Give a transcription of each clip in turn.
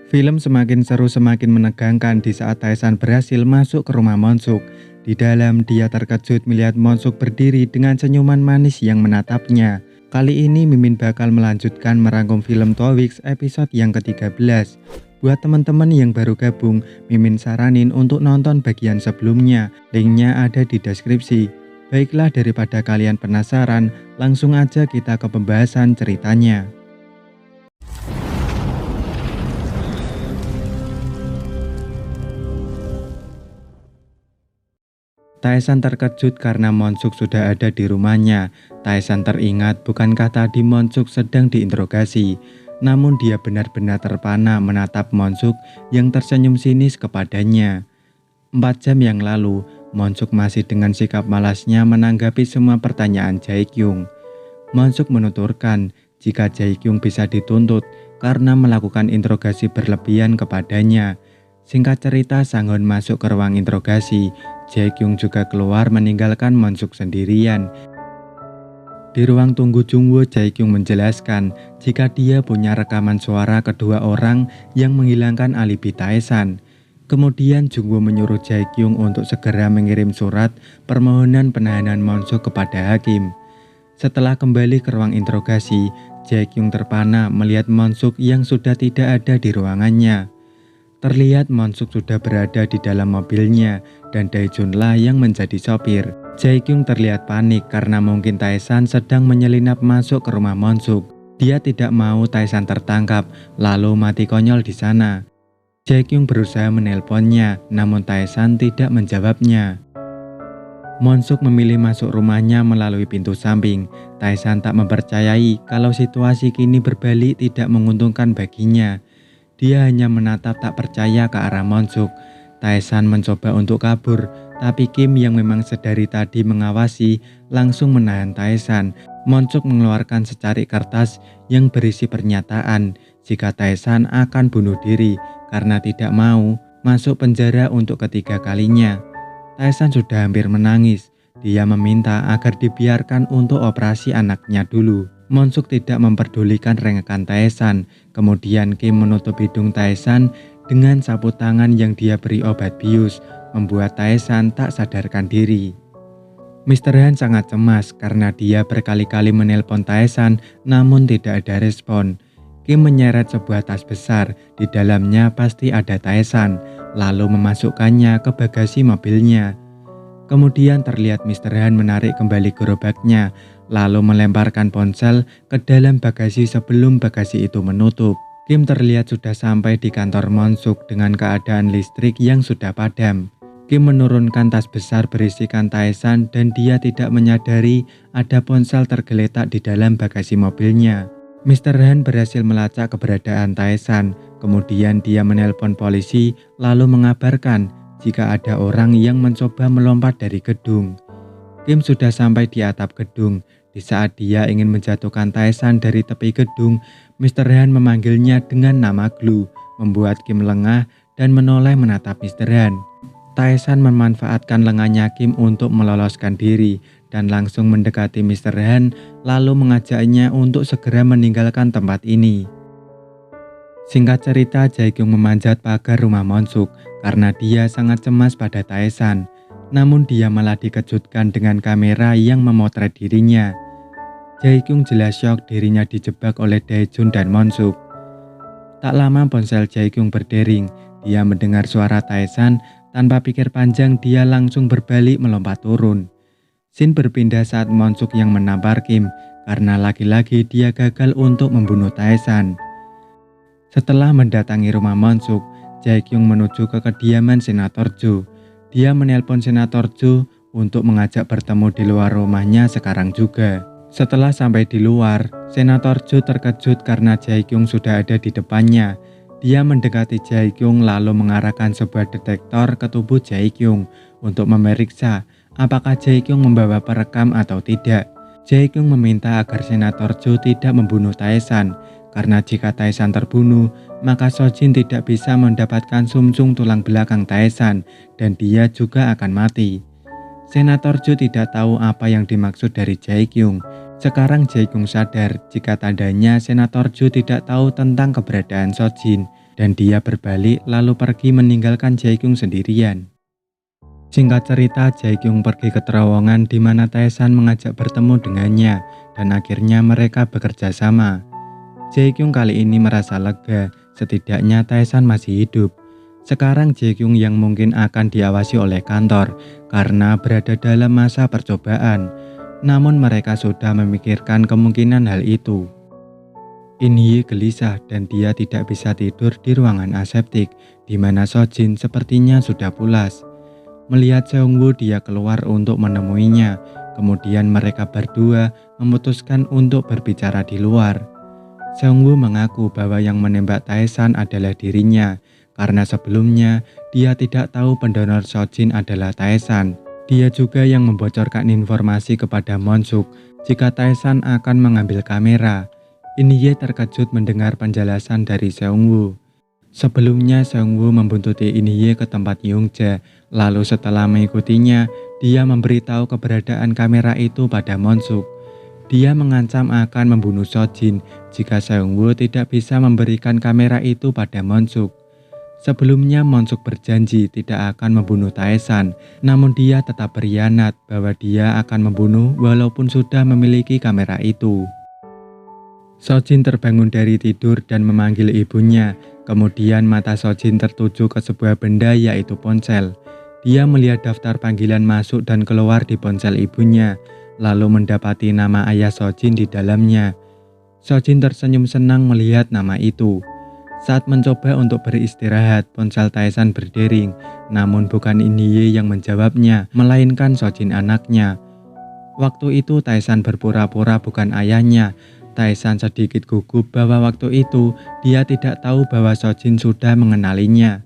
Film semakin seru semakin menegangkan di saat Taesan berhasil masuk ke rumah Monsuk. Di dalam dia terkejut melihat Monsuk berdiri dengan senyuman manis yang menatapnya. Kali ini Mimin bakal melanjutkan merangkum film Twix episode yang ke-13. Buat teman-teman yang baru gabung, Mimin saranin untuk nonton bagian sebelumnya. Linknya ada di deskripsi. Baiklah, daripada kalian penasaran, langsung aja kita ke pembahasan ceritanya. Taesan terkejut karena Monsuk sudah ada di rumahnya. Taesan teringat bukankah tadi Monsuk sedang diinterogasi. Namun dia benar-benar terpana menatap Monsuk yang tersenyum sinis kepadanya. 4 jam yang lalu, Monsuk masih dengan sikap malasnya menanggapi semua pertanyaan Jae-kyung. Monsuk menuturkan jika Jae-kyung bisa dituntut karena melakukan interogasi berlebihan kepadanya. Singkat cerita, Sang-hun masuk ke ruang interogasi. Jae-kyung juga keluar meninggalkan Monsuk sendirian. Di ruang tunggu Jungwoo, Jae-kyung menjelaskan jika dia punya rekaman suara kedua orang yang menghilangkan alibi Taesan. Kemudian Jungwoo menyuruh Jae-kyung untuk segera mengirim surat permohonan penahanan Monsuk kepada hakim. Setelah kembali ke ruang interogasi, Jae-kyung terpana melihat Monsuk yang sudah tidak ada di ruangannya. Terlihat Monsuk sudah berada di dalam mobilnya dan Daejunlah yang menjadi sopir. Jae-kyung terlihat panik karena mungkin Taesan sedang menyelinap masuk ke rumah Monsuk. Dia tidak mau Taesan tertangkap lalu mati konyol di sana. Jae-kyung berusaha menelponnya, namun Taesan tidak menjawabnya. Monsuk memilih masuk rumahnya melalui pintu samping. Taesan tak mempercayai kalau situasi kini berbalik tidak menguntungkan baginya. Dia hanya menatap tak percaya ke arah Monsuk. Taesan mencoba untuk kabur, tapi Kim yang memang sedari tadi mengawasi langsung menahan Taesan. Monsuk mengeluarkan secari kertas yang berisi pernyataan jika Taesan akan bunuh diri karena tidak mau masuk penjara untuk ketiga kalinya. Taesan sudah hampir menangis. Dia meminta agar dibiarkan untuk operasi anaknya dulu. Monsuk tidak memperdulikan rengekan Taesan. Kemudian Kim menutup hidung Taesan dengan sapu tangan yang dia beri obat bius, membuat Taesan tak sadarkan diri. Mr. Han sangat cemas karena dia berkali-kali menelpon Taesan namun tidak ada respon. Kim menyeret sebuah tas besar, di dalamnya pasti ada Taesan, lalu memasukkannya ke bagasi mobilnya. Kemudian terlihat Mr. Han menarik kembali gerobaknya, lalu melemparkan ponsel ke dalam bagasi sebelum bagasi itu menutup. Kim terlihat sudah sampai di kantor Monsuk dengan keadaan listrik yang sudah padam. Kim menurunkan tas besar berisikan Taesan dan dia tidak menyadari ada ponsel tergeletak di dalam bagasi mobilnya. Mr. Han berhasil melacak keberadaan Taesan, kemudian dia menelpon polisi lalu mengabarkan jika ada orang yang mencoba melompat dari gedung. Kim sudah sampai di atap gedung. Di saat dia ingin menjatuhkan Taesan dari tepi gedung, Mr. Han memanggilnya dengan nama Glue, membuat Kim lengah dan menoleh menatap Mr. Han. Taesan memanfaatkan lengahnya Kim untuk meloloskan diri dan langsung mendekati Mr. Han lalu mengajaknya untuk segera meninggalkan tempat ini. Singkat cerita, Jae-kyung memanjat pagar rumah Monsuk karena dia sangat cemas pada Taesan. Namun dia malah dikejutkan dengan kamera yang memotret dirinya. Jae-kyung jelas syok dirinya dijebak oleh Daejun dan Monsuk. Tak lama ponsel Jae-kyung berdering. Dia mendengar suara Taesan, tanpa pikir panjang dia langsung berbalik melompat turun. Scene berpindah saat Monsuk yang menampar Kim karena lagi-lagi dia gagal untuk membunuh Taesan. Setelah mendatangi rumah Monsuk, Jae-kyung menuju ke kediaman Senator Jo. Dia menelpon Senator Jo untuk mengajak bertemu di luar rumahnya sekarang juga. Setelah sampai di luar, Senator Jo terkejut karena Jae-kyung sudah ada di depannya. Dia mendekati Jae-kyung lalu mengarahkan sebuah detektor ke tubuh Jae-kyung untuk memeriksa apakah Jae-kyung membawa perekam atau tidak. Jae-kyung meminta agar Senator Jo tidak membunuh Taesan. Karena jika Taesan terbunuh, maka Sojin tidak bisa mendapatkan sumsum tulang belakang Taesan dan dia juga akan mati. Senator Jo tidak tahu apa yang dimaksud dari Jae-kyung. Sekarang Jae-kyung sadar jika tandanya Senator Jo tidak tahu tentang keberadaan Sojin dan dia berbalik lalu pergi meninggalkan Jae-kyung sendirian. Singkat cerita, Jae-kyung pergi ke terowongan di mana Tae-san mengajak bertemu dengannya dan akhirnya mereka bekerja sama. Jae-kyung kali ini merasa lega, setidaknya Tae-san masih hidup. Sekarang Jae-kyung yang mungkin akan diawasi oleh kantor karena berada dalam masa percobaan. Namun mereka sudah memikirkan kemungkinan hal itu. In-hye gelisah dan dia tidak bisa tidur di ruangan aseptik di mana Sojin sepertinya sudah pulas. Melihat Seungwoo, dia keluar untuk menemuinya. Kemudian mereka berdua memutuskan untuk berbicara di luar. Seungwoo mengaku bahwa yang menembak Tae-san adalah dirinya karena sebelumnya dia tidak tahu pendonor Sojin adalah Tae-san. Dia juga yang membocorkan informasi kepada Monsuk jika Tae-san akan mengambil kamera. In-hye terkejut mendengar penjelasan dari Seungwoo. Sebelumnya Seungwoo membuntuti In-hye ke tempat Youngja, lalu setelah mengikutinya, dia memberitahu keberadaan kamera itu pada Monsuk. Dia mengancam akan membunuh Sojin jika Seungwoo tidak bisa memberikan kamera itu pada Monsuk. Sebelumnya Monsuk berjanji tidak akan membunuh Tae-san, namun dia tetap berkhianat bahwa dia akan membunuh walaupun sudah memiliki kamera itu. Sojin terbangun dari tidur dan memanggil ibunya. Kemudian mata Sojin tertuju ke sebuah benda yaitu ponsel. Dia melihat daftar panggilan masuk dan keluar di ponsel ibunya, lalu mendapati nama ayah Sojin di dalamnya. Sojin tersenyum senang melihat nama itu. Saat mencoba untuk beristirahat, ponsel Tae-san berdering, namun bukan In-hye yang menjawabnya, melainkan Sojin anaknya. Waktu itu Tae-san berpura-pura bukan ayahnya. Tae-san sedikit gugup bahwa waktu itu dia tidak tahu bahwa Sojin sudah mengenalinya.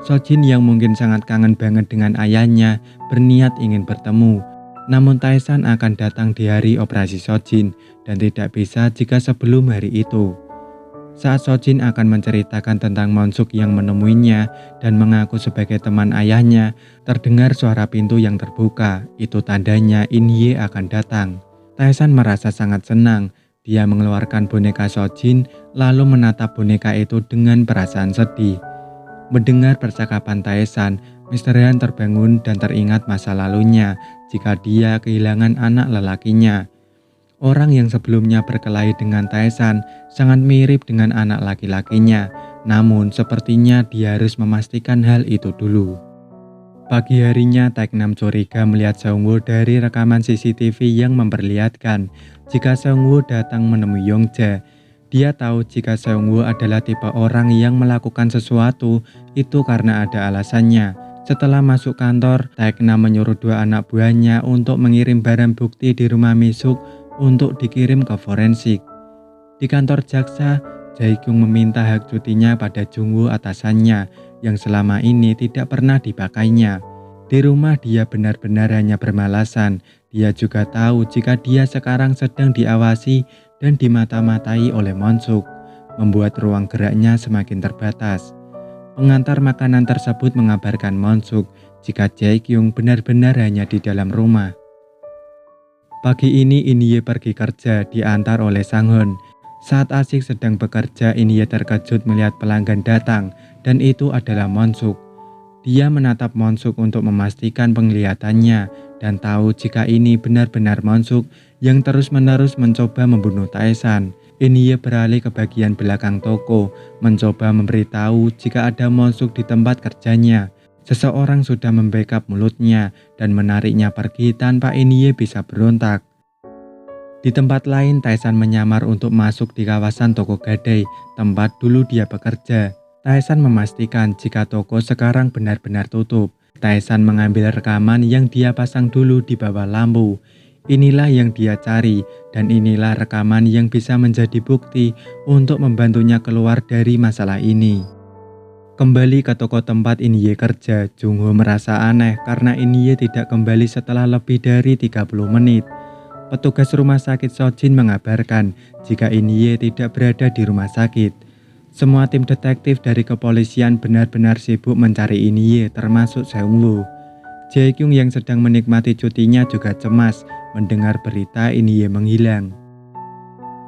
Sojin yang mungkin sangat kangen banget dengan ayahnya berniat ingin bertemu. Namun Tae-san akan datang di hari operasi Sojin dan tidak bisa jika sebelum hari itu. Saat Sojin akan menceritakan tentang Monsuk yang menemuinya dan mengaku sebagai teman ayahnya, terdengar suara pintu yang terbuka. Itu tandanya In-hye akan datang. Tae-san merasa sangat senang. Dia mengeluarkan boneka Sojin lalu menatap boneka itu dengan perasaan sedih. Mendengar percakapan Tae-san, Mr. Han terbangun dan teringat masa lalunya jika dia kehilangan anak lelakinya. Orang yang sebelumnya berkelahi dengan Tae-san sangat mirip dengan anak laki-lakinya, namun sepertinya dia harus memastikan hal itu dulu. Pagi harinya, Taek-nam curiga melihat Seungwoo dari rekaman CCTV yang memperlihatkan jika Seungwoo datang menemui Youngja. Dia tahu jika Seungwoo adalah tipe orang yang melakukan sesuatu itu karena ada alasannya. Setelah masuk kantor, Taek-nam menyuruh dua anak buahnya untuk mengirim barang bukti di rumah Misuk untuk dikirim ke forensik. Di kantor jaksa, Jae-kyung meminta hak cutinya pada Jungwoo atasannya yang selama ini tidak pernah dipakainya. Di rumah dia benar-benar hanya bermalasan. Dia juga tahu jika dia sekarang sedang diawasi dan dimata-matai oleh Monsuk, membuat ruang geraknya semakin terbatas. Pengantar makanan tersebut mengabarkan Monsuk jika Jae-kyung benar-benar hanya di dalam rumah. Pagi ini In-hye pergi kerja diantar oleh Sang-hun. Saat asik sedang bekerja, In-hye terkejut melihat pelanggan datang dan itu adalah Monsuk. Dia menatap Monsuk untuk memastikan penglihatannya dan tahu jika ini benar-benar Monsuk yang terus-menerus mencoba membunuh Tae-san. In-hye beralih ke bagian belakang toko, mencoba memberitahu jika ada Monsuk di tempat kerjanya. Seseorang sudah membackup mulutnya dan menariknya pergi tanpa In-hye bisa berontak. Di tempat lain, Tae-san menyamar untuk masuk di kawasan toko gadai, tempat dulu dia bekerja. Tae-san memastikan jika toko sekarang benar-benar tutup. Tae-san mengambil rekaman yang dia pasang dulu di bawah lampu. Inilah yang dia cari, dan inilah rekaman yang bisa menjadi bukti untuk membantunya keluar dari masalah ini. Kembali ke toko tempat In-hye kerja, Jung-ho merasa aneh karena In-hye tidak kembali setelah lebih dari 30 menit. Petugas rumah sakit Sojin mengabarkan jika In-hye tidak berada di rumah sakit. Semua tim detektif dari kepolisian benar-benar sibuk mencari In-hye, termasuk Seungwoo. Jae-kyung yang sedang menikmati cutinya juga cemas mendengar berita In-hye menghilang.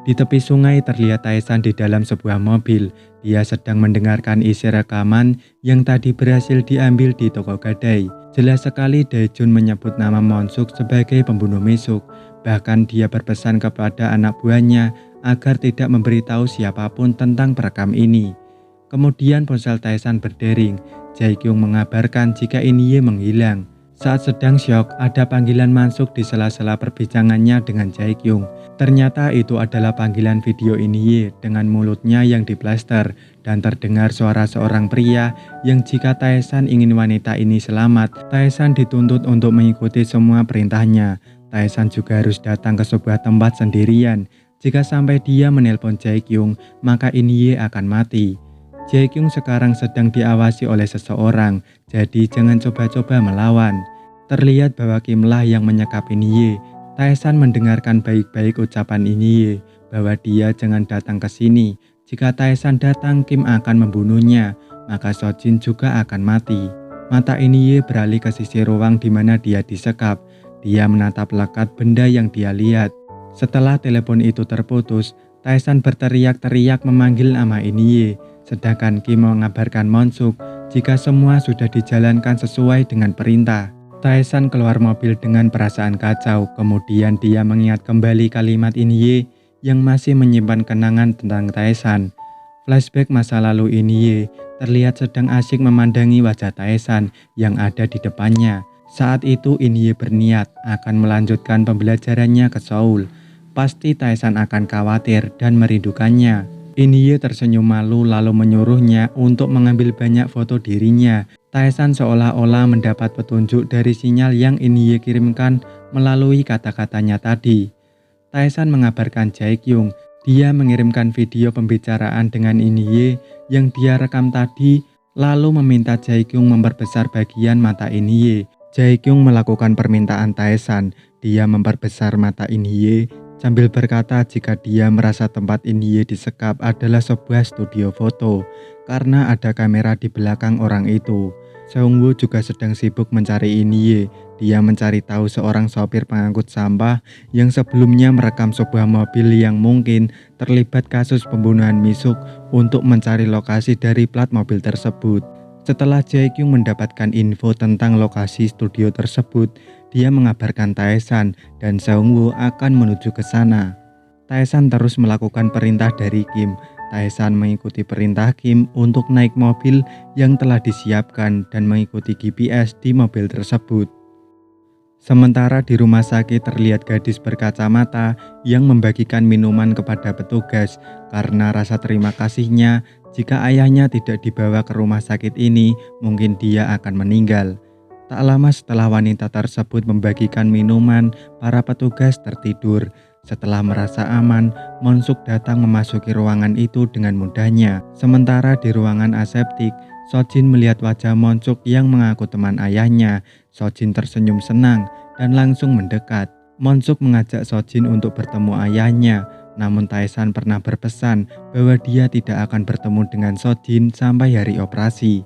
Di tepi sungai terlihat Taesan di dalam sebuah mobil. Dia sedang mendengarkan isi rekaman yang tadi berhasil diambil di toko gadai. Jelas sekali Daejun menyebut nama Monsuk sebagai pembunuh Misuk. Bahkan dia berpesan kepada anak buahnya agar tidak memberitahu siapapun tentang perekam ini. Kemudian ponsel Taesan berdering. Jae-kyung mengabarkan jika Inye menghilang. Saat sedang syok, ada panggilan masuk di sela-sela perbincangannya dengan Jae-kyung. Ternyata itu adalah panggilan video Inye dengan mulutnya yang diplaster dan terdengar suara seorang pria yang jika Taesan ingin wanita ini selamat, Taesan dituntut untuk mengikuti semua perintahnya. Taesan juga harus datang ke sebuah tempat sendirian. Jika sampai dia menelpon Jae-kyung, maka Inye akan mati. Jae-kyung sekarang sedang diawasi oleh seseorang, jadi jangan coba-coba melawan. Terlihat bahwa Kimlah yang menyekap Inye. Taesan mendengarkan baik-baik ucapan Inye bahwa dia jangan datang ke sini. Jika Taesan datang, Kim akan membunuhnya, maka Sojin juga akan mati. Mata Inye beralih ke sisi ruang di mana dia disekap. Dia menatap lekat benda yang dia lihat. Setelah telepon itu terputus, Taesan berteriak-teriak memanggil nama Inye. Sedangkan Kim mengabarkan Monsuk jika semua sudah dijalankan sesuai dengan perintah. Taesan keluar mobil dengan perasaan kacau, kemudian dia mengingat kembali kalimat Inye yang masih menyimpan kenangan tentang Taesan. Flashback masa lalu Inye terlihat sedang asyik memandangi wajah Taesan yang ada di depannya. Saat itu Inye berniat akan melanjutkan pembelajarannya ke Seoul. Pasti Taesan akan khawatir dan merindukannya. Inye tersenyum malu lalu menyuruhnya untuk mengambil banyak foto dirinya. Taesan seolah-olah mendapat petunjuk dari sinyal yang Inye kirimkan melalui kata-katanya tadi. Taesan mengabarkan Jae-kyung. Dia mengirimkan video pembicaraan dengan Inye yang dia rekam tadi, lalu meminta Jae-kyung memperbesar bagian mata Inye. Jae-kyung melakukan permintaan Taesan. Dia memperbesar mata Inye sambil berkata jika dia merasa tempat Inye disekap adalah sebuah studio foto karena ada kamera di belakang orang itu. Seungwoo juga sedang sibuk mencari Inye. Dia mencari tahu seorang sopir pengangkut sampah yang sebelumnya merekam sebuah mobil yang mungkin terlibat kasus pembunuhan Misuk untuk mencari lokasi dari plat mobil tersebut. Setelah Jae-kyung mendapatkan info tentang lokasi studio tersebut, dia mengabarkan Taesan dan Seungwoo akan menuju ke sana. Taesan terus melakukan perintah dari Kim. Taesan mengikuti perintah Kim untuk naik mobil yang telah disiapkan dan mengikuti GPS di mobil tersebut. Sementara di rumah sakit terlihat gadis berkacamata yang membagikan minuman kepada petugas karena rasa terima kasihnya. Jika ayahnya tidak dibawa ke rumah sakit ini, mungkin dia akan meninggal. Tak lama setelah wanita tersebut membagikan minuman, para petugas tertidur. Setelah merasa aman, Monsuk datang memasuki ruangan itu dengan mudahnya. Sementara di ruangan aseptik, Sojin melihat wajah Monsuk yang mengaku teman ayahnya. Sojin tersenyum senang dan langsung mendekat. Monsuk mengajak Sojin untuk bertemu ayahnya. Namun Taesan pernah berpesan bahwa dia tidak akan bertemu dengan Sojin sampai hari operasi.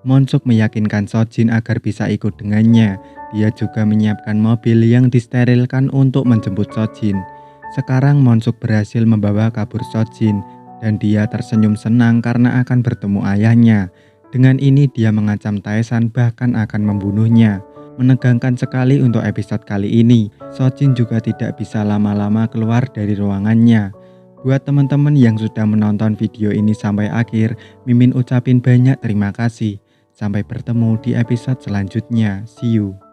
Monsuk meyakinkan Sojin agar bisa ikut dengannya. Dia juga menyiapkan mobil yang disterilkan untuk menjemput Sojin. Sekarang Monsuk berhasil membawa kabur Sojin dan dia tersenyum senang karena akan bertemu ayahnya. Dengan ini dia mengancam Taesan bahkan akan membunuhnya. Menegangkan sekali untuk episode kali ini. Sojin juga tidak bisa lama-lama keluar dari ruangannya. Buat teman-teman yang sudah menonton video ini sampai akhir, Mimin ucapin banyak terima kasih. Sampai bertemu di episode selanjutnya. See you.